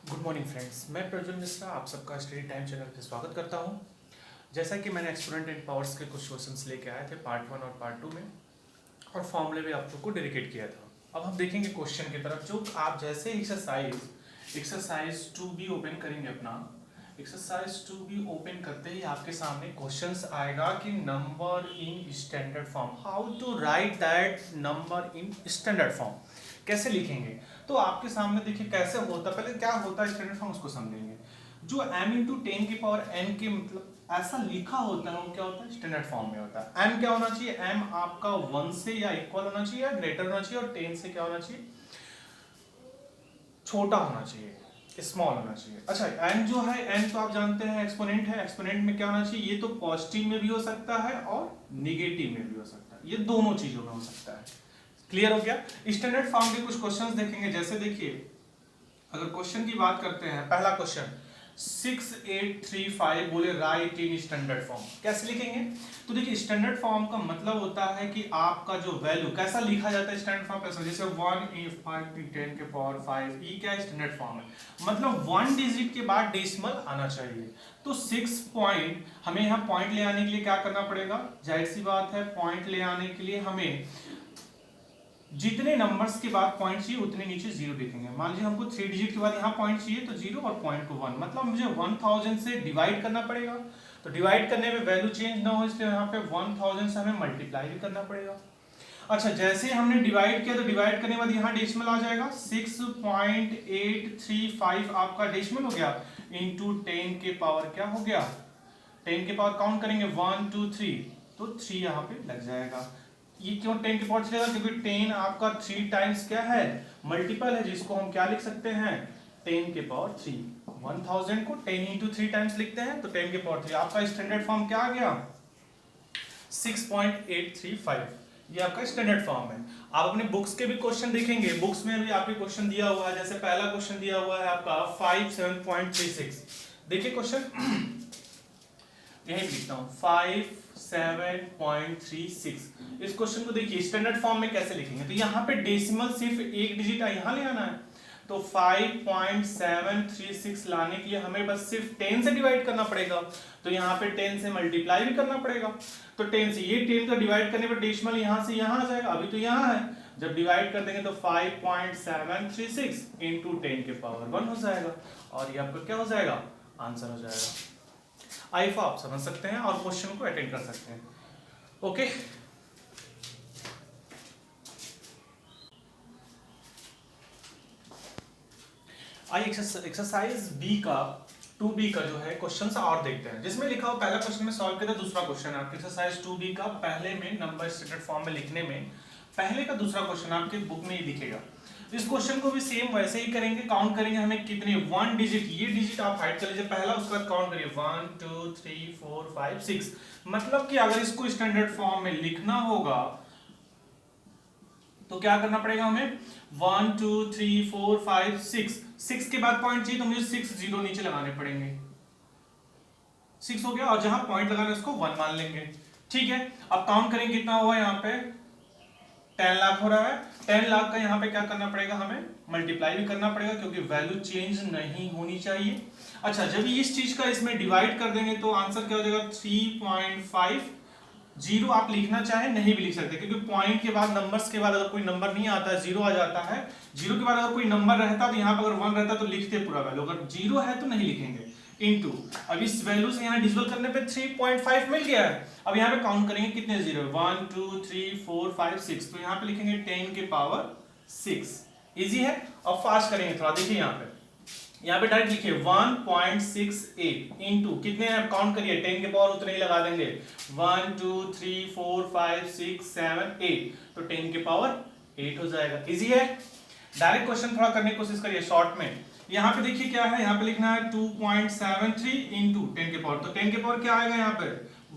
Good morning friends, मैं प्रज्वल मिश्रा आप सबका स्टडी टाइम चैनल पे स्वागत करता हूं। जैसा कि मैंने एक्सपोनेंट एंड पावर्स के कुछ क्वेश्चंस लेके आए थे पार्ट 1 और पार्ट 2 में, और फॉर्मूले भी आप लोग को डेडिकेट किया था। अब हम देखेंगे क्वेश्चन की तरफ। जो आप जैसे एक्सरसाइज 2B ओपन करेंगे अपना, एक्सरसाइज 2B ओपन करते ही आपके सामने क्वेश्चंस आएगा कि number in standard form, how to write that number in standard form, कैसे लिखेंगे। तो आपके सामने देखिए कैसे होता, पहले क्या होता है स्टैंडर्ड फॉर्म उसको समझेंगे। जो m इंटू टेन की पावर n के मतलब ऐसा लिखा होता है वो क्या होता है, स्टैंडर्ड फॉर्म में होता है। m क्या होना चाहिए, m आपका 1 से या इक्वल होना चाहिए या ग्रेटर होना चाहिए, और 10 से क्या होना चाहिए, छोटा होना चाहिए, स्मॉल होना चाहिए। अच्छा, n जो है, n तो आप जानते हैं एक्सपोनेंट है, एक्सपोनेंट में क्या होना चाहिए, ये तो पॉजिटिव में भी हो सकता है और निगेटिव में भी हो सकता है, ये दोनों चीजों में हो सकता है। क्लियर हो गया। स्टैंडर्ड फॉर्म के कुछ क्वेश्चंस देखेंगे। जैसे देखिए, अगर क्वेश्चन की बात करते हैं, पहला क्वेश्चन 6835 बोले राइट इन स्टैंडर्ड फॉर्म, कैसे लिखेंगे। तो देखिए, स्टैंडर्ड फॉर्म का मतलब होता है कि आपका जो वैल्यू कैसा लिखा जाता है, स्टैंडर्ड फॉर्म कैसा, जैसे 1 e 5 t 10 के पावर 5, ये क्या स्टैंडर्ड फॉर्म है, मतलब 1 डिजिट के बाद डेसिमल आना चाहिए। तो 6 पॉइंट, हमें यहाँ पॉइंट ले आने के लिए क्या करना पड़ेगा, जाहिर सी बात है, पॉइंट ले आने के लिए हमें जितने नंबर्स के बाद पॉइंट चाहिए उतने नीचे जीरो लिखेंगे। मान लीजिए हमको 3 डिजिट के बाद यहाँ पॉइंट चाहिए, तो जीरो और पॉइंट को 1, मतलब मुझे 1000 से डिवाइड करना पड़ेगा। तो डिवाइड करने में वैल्यू चेंज ना हो, इसलिए यहाँ पे 1000 से हमें मल्टीप्लाई भी करना पड़ेगा। अच्छा, जैसे हमने डिवाइड किया तो डिवाइड करने के बाद यहाँ डेसिमल आ जाएगा, 6.835 आपका डेसिमल हो गया, इंटू 10 के पावर क्या हो गया, 10 के पावर काउंट करेंगे 1 2 3, तो 3 यहाँ पे लग जाएगा। ये क्यों 10 के पावर चलेगा, क्योंकि 10 आपका 3 टाइम्स क्या है, मल्टीपल है, जिसको हम क्या लिख सकते हैं, 10 के पावर 3। 1000 को 10 इंटू 3 टाइम्स लिखते हैं, तो 10 के पावर 3। आपका स्टैंडर्ड फॉर्म क्या आ गया, 6.835, ये आपका स्टैंडर्ड फॉर्म है। आप अपने बुक्स के भी क्वेश्चन देखेंगे, बुक्स में भी आपके क्वेश्चन दिया हुआ है। जैसे पहला क्वेश्चन दिया हुआ है आपका 57.36, देखिए क्वेश्चन यही लिखता हूं 57.36। इस क्वेश्चन को देखिए स्टैंडर्ड फॉर्म में कैसे लिखेंगे, तो यहाँ पे डेसिमल सिर्फ एक डिजिट यहाँ ले आना है, तो 5.736 लाने के लिए हमें बस सिर्फ 10 से डिवाइड करना पड़ेगा, तो यहाँ पे 10 से मल्टीप्लाई भी करना पड़ेगा। तो 10 से ये 10 का डिवाइड करने पर डेसिमल यहाँ से यहाँ आ जाएगा, अभी तो यहाँ है, जब डिवाइड कर देंगे तो 5.736 इंटू 10 के पावर 1 हो जाएगा, और ये आपका क्या हो जाएगा, आंसर हो जाएगा। आई आप समझ सकते हैं और क्वेश्चन को अटेंड कर सकते हैं। ओके, आई एक्सरसाइज बी का 2B का जो है क्वेश्चन और देखते हैं, जिसमें लिखा हो, पहला क्वेश्चन में सॉल्व किया था, दूसरा क्वेश्चन है आपके एक्सरसाइज 2B का, पहले में नंबर स्टैंडर्ड फॉर्म में लिखने में पहले का दूसरा क्वेश्चन आपके बुक में ही दिखेगा। इस क्वेश्चन को भी सेम वैसे ही करेंगे, काउंट करेंगे हमें कितने, 1 डिजिट, ये डिजिट आप हाइड कर लीजिए पहला, उसके बाद काउंट करिए 1 2 3 4 5 6, मतलब कि अगर इसको स्टैंडर्ड फॉर्म में लिखना होगा तो क्या करना पड़ेगा हमें, 1 2 3 4 5 6 के बाद पॉइंट चाहिए, तो मुझे 6 जीरो नीचे लगाने पड़ेंगे, 6 हो गया, और जहां पॉइंट लगाना है उसको 1 मान लेंगे। ठीक है, अब काउंट करेंगे कितना हुआ, यहाँ पे 10 लाख हो रहा है, 10 लाख का यहाँ पे क्या करना पड़ेगा, हमें मल्टीप्लाई भी करना पड़ेगा, क्योंकि वैल्यू चेंज नहीं होनी चाहिए। अच्छा, जब इस चीज का इसमें डिवाइड कर देंगे तो आंसर क्या हो जाएगा, 3.5। जीरो आप लिखना चाहे नहीं भी लिख सकते, क्योंकि पॉइंट के बाद, नंबर्स के बाद अगर कोई नंबर नहीं आता है, जीरो आ जाता है, जीरो के बाद अगर कोई नंबर रहता तो यहाँ पर अगर 1 रहता तो लिखते पूरा वैल्यू, अगर जीरो है तो नहीं लिखेंगे, इनटू, अब इस वैल्यू से यहाँ डिविजल करने पे 3.5 मिल गया है। अब यहाँ पे काउंट करेंगे कितने जीरो, 1 2 3 4 5 6, तो यहाँ पे लिखेंगे 10 के पावर 6। इजी है। अब फास्ट करेंगे थोड़ा, देखिए यहाँ पे डायरेक्ट लिखिए 1.68 इंटू कितने हैं, काउंट करिए, 10 के पावर उतने ही लगा देंगे, 1 2 3 4 5 6 7 8, तो 10 के पावर 8 हो जाएगा। इजी है। डायरेक्ट क्वेश्चन थोड़ा करने की कोशिश करिए शॉर्ट में। यहाँ पे देखिए क्या है, यहाँ पे लिखना है 2.73 इंटू 10 के पावर, तो 10 के पावर क्या आएगा यहाँ पे,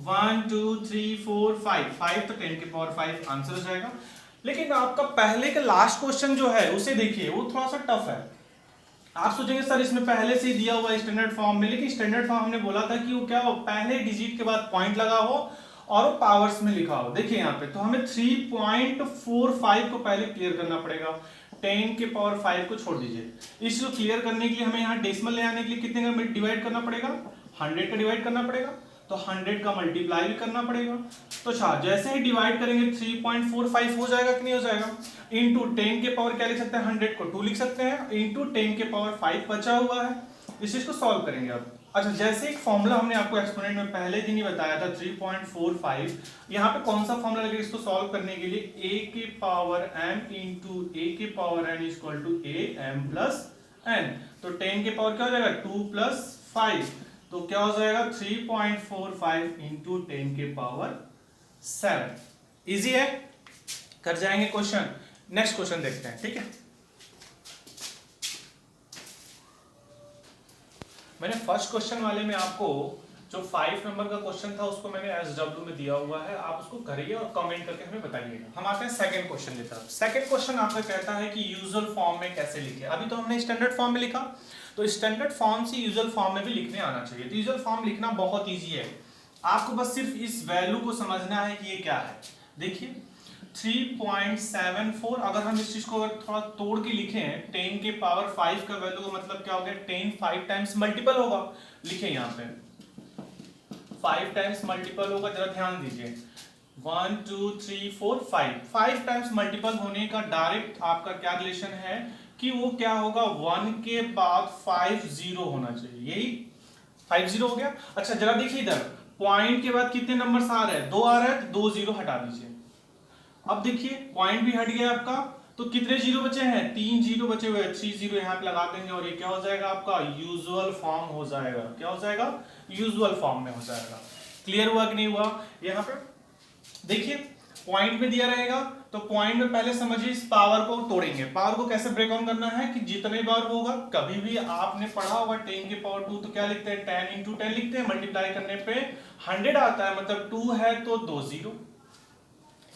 1 2 3 4 5, तो 10 के पावर 5 आंसर हो जाएगा। लेकिन आपका पहले का लास्ट क्वेश्चन जो है उसे देखिए, वो थोड़ा सा टफ है। आप सोचेंगे सर इसमें पहले से ही दिया हुआ है स्टैंडर्ड फॉर्म में, लेकिन स्टैंडर्ड फॉर्म हमने बोला था कि वो क्या हो, पहले डिजिट के बाद पॉइंट लगा हो और वो पावर्स में लिखा हो। देखिए यहाँ पे तो हमें 3.45 को पहले क्लियर करना पड़ेगा, 10 के पावर 5 को छोड़ दीजिए। इसको क्लियर करने के लिए हमें यहाँ डेसिमल ले आने के लिए कितने का डिवाइड करना पड़ेगा, 100 का डिवाइड करना पड़ेगा, तो 100 का मल्टीप्लाई भी करना पड़ेगा। तो अच्छा जैसे ही डिवाइड करेंगे 3.45 हो जाएगा कि नहीं हो जाएगा, इंटू 10 के पावर क्या लिख सकते हैं, 100 को 2 लिख सकते हैं, इंटू 10 के पावर 5 बचा हुआ है। इस चीज को सॉल्व करेंगे अब। अच्छा जैसे एक फॉर्मूला हमने आपको एक्सपोनेंट में पहले दिन ही बताया था 3.45, यहाँ पे कौन सा फॉर्मूला लगेगा इसको सॉल्व करने के लिए, a के पावर m इंटू a के power n equal to a m plus n। तो 10 के पावर क्या हो जाएगा 2 प्लस 5, तो क्या हो जाएगा 3.45 इंटू 10 के पावर 7। इजी है, कर जाएंगे क्वेश्चन। नेक्स्ट क्वेश्चन देखते हैं, ठीक है। मैंने फर्स्ट क्वेश्चन वाले में आपको जो 5 नंबर का क्वेश्चन था उसको मैंने SW में दिया हुआ है, आप उसको करिए और कमेंट करके हमें बताइएगा। हम आते हैं सेकंड क्वेश्चन की तरफ। सेकंड क्वेश्चन आपका कहता है कि यूजुअल फॉर्म में कैसे लिखे। अभी तो हमने स्टैंडर्ड फॉर्म में लिखा, तो स्टैंडर्ड फॉर्म से यूजुअल फॉर्म में भी लिखने आना चाहिए। तो यूजुअल फॉर्म लिखना बहुत ईजी है, आपको बस सिर्फ इस वैल्यू को समझना है कि ये क्या है। देखिए 3.74, अगर हम इस चीज को अगर थोड़ा तोड़ के लिखें 10 के पावर 5 का वैल्यू का मतलब क्या हो गया, 10 5 टाइम्स मल्टीपल होगा। लिखें यहाँ पे 5 टाइम्स मल्टीपल होगा, जरा ध्यान दीजिए 1 2 3 4 5 टाइम्स मल्टीपल होने का डायरेक्ट आपका क्या रिलेशन है कि वो क्या होगा 1 के बाद 5 0 होना चाहिए, यही 5 0 हो गया। अच्छा जरा देखिए इधर पॉइंट के बाद कितने नंबर्स आ रहे हैं, 2 आ रहे हैं, 2 0 हटा दीजिए। अब देखिए पॉइंट भी हट गया आपका, तो कितने जीरो बचे हैं, 3 जीरो बचे हुए हैं, 3 जीरो यहाँ पे लगा देंगे और ये क्या हो जाएगा आपका यूजुअल फॉर्म हो जाएगा। क्या हो जाएगा, यूजुअल फॉर्म में हो जाएगा। क्लियर हुआ कि नहीं हुआ। यहाँ पे देखिए पॉइंट में दिया रहेगा, तो पॉइंट में पहले समझिए इस पावर को तोड़ेंगे। पावर को कैसे ब्रेक डाउन करना है कि जितने बार होगा, कभी भी आपने पढ़ा होगा 10 के पावर 2 तो क्या लिखते हैं 10 इंटू 10 लिखते हैं, मल्टीप्लाई करने पे 100 आता है, मतलब 2 है तो 2 जीरो,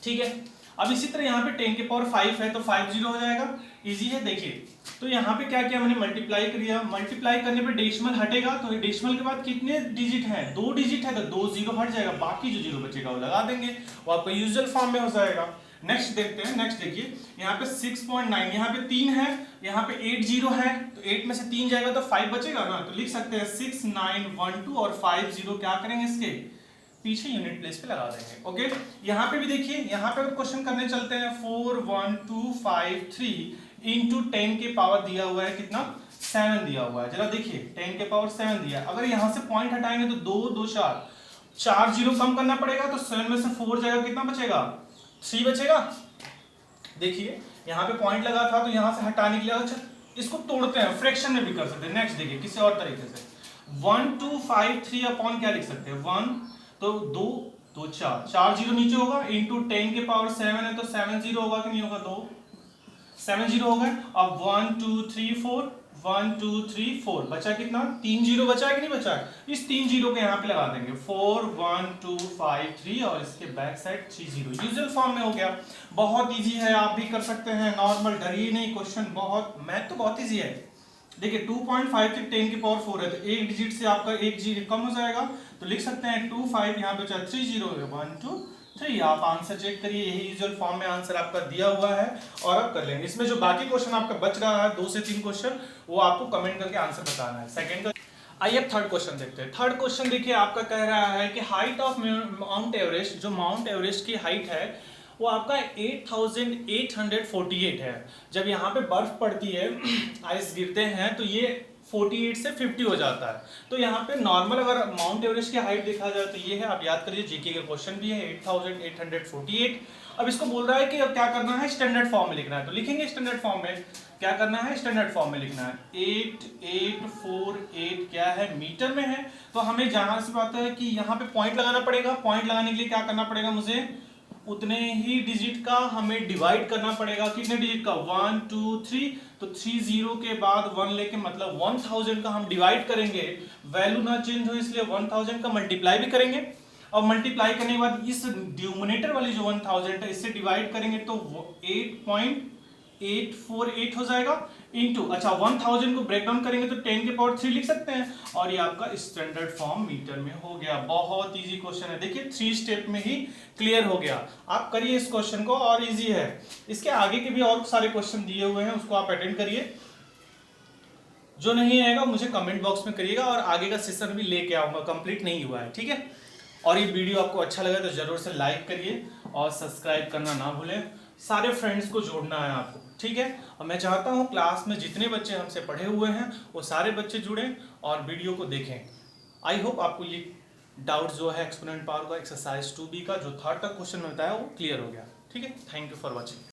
ठीक है। अब इसी तरह यहाँ पे 10 के पावर 5 है तो 5 जीरो हो जाएगा, इजी है। देखिए तो यहाँ पे क्या किया मैंने, मल्टीप्लाई किया, मल्टीप्लाई करने पे डेसिमल हटेगा, तो डेसिमल के बाद कितने डिजिट हैं, 2 डिजिट है तो 2 जीरो हट जाएगा, बाकी जो जीरो बचेगा वो लगा देंगे, वो आपका यूजुअल फॉर्म में हो जाएगा। नेक्स्ट देखते हैं, नेक्स्ट देखिए यहाँ पे 6.9, यहाँ पे 3 है, यहाँ पे 8 जीरो है, तो 8 में से 3 जाएगा तो 5 बचेगा ना, तो लिख सकते हैं 6 9 1 2 और 5 जीरो क्या करेंगे इसके पीछे यूनिट प्लेस पे लगा देंगे। ओके यहाँ पे भी देखिए, यहाँ पे अगर क्वेश्चन करने चलते हैं 4 1 2 5 3 इंटू 10 के पावर दिया हुआ है कितना 7 दिया हुआ है, जरा देखिए 10 के पावर 7 दिया है। अगर यहाँ से पॉइंट हटाएंगे तो 2 2 4 जीरो कम करना पड़ेगा, तो 7 में से 4 जाएगा, कितना बचेगा 3 बचेगा। देखिए यहाँ पे पॉइंट लगा था तो यहाँ से हटाने के लिए, अच्छा इसको तोड़ते हैं, फ्रैक्शन में भी कर सकते हैं। नेक्स्ट देखिए किसी और तरीके से 1 2 5 3 अपॉन क्या लिख सकते हैं 1, तो 2 2 4 जीरो नीचे होगा, इंटू 10 के पावर 7 है तो 7 जीरो होगा कि नहीं होगा, 2 7 जीरो होगा। अब 1 2 3 4 1 2 3 4 बचा कितना, 3 जीरो बचा है कि नहीं बचा है, इस 3 जीरो को यहाँ पे लगा देंगे 4 1 2 5 3 और इसके back side 3 zero, usual form में हो गया। बहुत इजी है, आप भी कर सकते हैं, नॉर्मल, डरिए नहीं, क्वेश्चन बहुत, मैथ तो बहुत इजी है। देखिए 2.5 10 की पावर 4 है तो एक डिजिट से आपका एक जीरो कम हो जाएगा, तो लिख सकते हैं 2 5 यहाँ पे 3 जीरो 1 2 3। आप आंसर चेक करिए, यही यूजुअल फॉर्म में आंसर आपका दिया हुआ है और आप कर लेंगे। इसमें जो बाकी क्वेश्चन आपका बच रहा है 2 से 3 क्वेश्चन, वो आपको कमेंट करके आंसर बताना है सेकंड का। आइए थर्ड क्वेश्चन देखते हैं। थर्ड क्वेश्चन देखिए आपका कह रहा है कि हाइट ऑफ माउंट एवरेस्ट, जो माउंट एवरेस्ट की हाइट है वो आपका 8848 है। जब यहाँ पे बर्फ पड़ती है, आइस गिरते हैं, तो ये 48 से 50 हो जाता है। तो यहाँ पे नॉर्मल अगर माउंट एवरेस्ट की हाइट देखा जाए तो ये है, आप याद करिए, जीके का क्वेश्चन भी है 8848। अब इसको बोल रहा है कि क्या करना है, स्टैंडर्ड फॉर्म में लिखना है, तो लिखेंगे स्टैंडर्ड फॉर्म में। क्या करना है, स्टैंडर्ड फॉर्म में लिखना है। 8848 क्या है, मीटर में है, तो हमें जहां से बात है कि यहाँ पे पॉइंट लगाना पड़ेगा। पॉइंट लगाने के लिए क्या करना पड़ेगा, मुझे उतने ही डिजिट का हमें डिवाइड करना पड़ेगा। कितने डिजिट का, 1 2 3, तो 3 जीरो के बाद 1 लेके मतलब 1000 का हम डिवाइड करेंगे, वैल्यू ना चेंज हो इसलिए 1000 का मल्टीप्लाई भी करेंगे, और मल्टीप्लाई करने के बाद इस ड्यूमिनेटर वाली जो 1000 है इससे डिवाइड करेंगे तो 8.8 848 हो जाएगा इनटू, अच्छा 1000 को ब्रेक डाउन करेंगे तो 10 के पावर 3 लिख सकते हैं, और ये आपका स्टैंडर्ड फॉर्म मीटर में हो गया। बहुत इजी क्वेश्चन है, देखिए 3 स्टेप में ही क्लियर हो गया। आप करिए इस क्वेश्चन को, और इजी है। इसके आगे के भी और सारे क्वेश्चन दिए हुए हैं, उसको आप अटेंड करिए। जो नहीं आएगा मुझे कमेंट बॉक्स में करिएगा, और आगे का सेशन भी लेके आऊंगा, कंप्लीट नहीं हुआ है, ठीक है। और ये वीडियो आपको अच्छा लगा तो जरूर से लाइक करिए और सब्सक्राइब करना ना भूलें। सारे फ्रेंड्स को जोड़ना है आपको, ठीक है। और मैं चाहता हूँ क्लास में जितने बच्चे हमसे पढ़े हुए हैं वो सारे बच्चे जुड़ें और वीडियो को देखें। आई होप आपको ये डाउट जो है एक्सपोनेंट पावर का एक्सरसाइज 2B का जो थर्ड तक क्वेश्चन में बताया वो क्लियर हो गया, ठीक है। Thank you for watching.